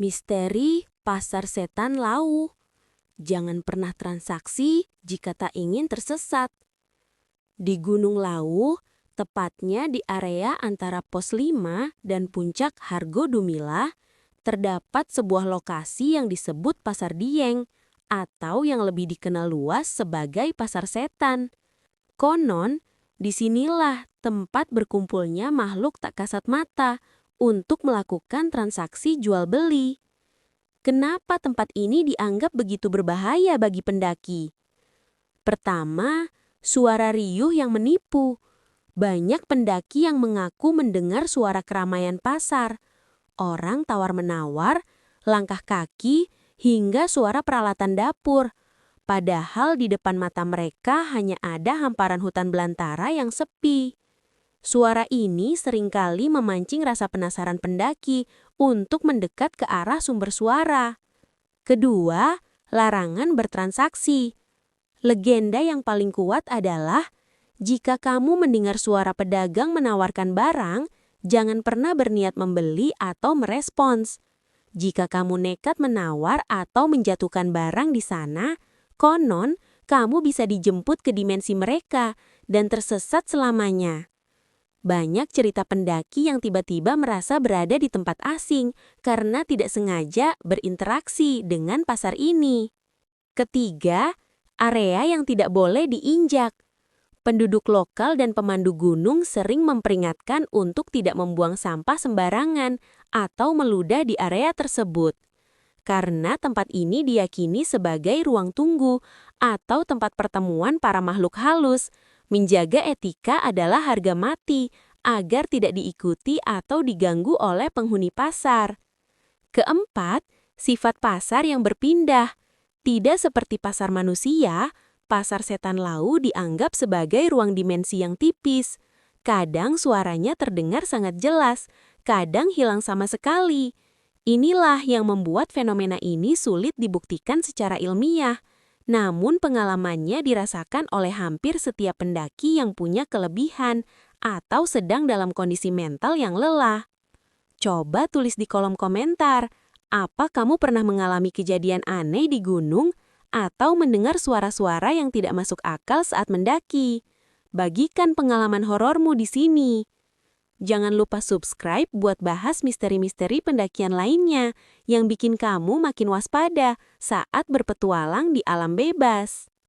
Misteri Pasar Setan Lau. Jangan pernah transaksi jika tak ingin tersesat. Di Gunung Lawu, tepatnya di area antara Pos 5 dan Puncak Hargo Dumila, terdapat sebuah lokasi yang disebut Pasar Dieng, atau yang lebih dikenal luas sebagai Pasar Setan. Konon, disinilah tempat berkumpulnya makhluk tak kasat mata untuk melakukan transaksi jual beli. Kenapa tempat ini dianggap begitu berbahaya bagi pendaki? Pertama, suara riuh yang menipu. Banyak pendaki yang mengaku mendengar suara keramaian pasar, orang tawar-menawar, langkah kaki, hingga suara peralatan dapur. Padahal di depan mata mereka hanya ada hamparan hutan belantara yang sepi. Suara ini seringkali memancing rasa penasaran pendaki untuk mendekat ke arah sumber suara. Kedua, larangan bertransaksi. Legenda yang paling kuat adalah, jika kamu mendengar suara pedagang menawarkan barang, jangan pernah berniat membeli atau merespons. Jika kamu nekat menawar atau menjatuhkan barang di sana, konon kamu bisa dijemput ke dimensi mereka dan tersesat selamanya. Banyak cerita pendaki yang tiba-tiba merasa berada di tempat asing karena tidak sengaja berinteraksi dengan pasar ini. Ketiga, area yang tidak boleh diinjak. Penduduk lokal dan pemandu gunung sering memperingatkan untuk tidak membuang sampah sembarangan atau meludah di area tersebut. Karena tempat ini diyakini sebagai ruang tunggu atau tempat pertemuan para makhluk halus. Menjaga etika adalah harga mati agar tidak diikuti atau diganggu oleh penghuni pasar. Keempat, sifat pasar yang berpindah. Tidak seperti pasar manusia, Pasar Setan Lau dianggap sebagai ruang dimensi yang tipis. Kadang suaranya terdengar sangat jelas, kadang hilang sama sekali. Inilah yang membuat fenomena ini sulit dibuktikan secara ilmiah. Namun pengalamannya dirasakan oleh hampir setiap pendaki yang punya kelebihan atau sedang dalam kondisi mental yang lelah. Coba tulis di kolom komentar, apa kamu pernah mengalami kejadian aneh di gunung atau mendengar suara-suara yang tidak masuk akal saat mendaki? Bagikan pengalaman horormu di sini. Jangan lupa subscribe buat bahas misteri-misteri pendakian lainnya yang bikin kamu makin waspada saat berpetualang di alam bebas.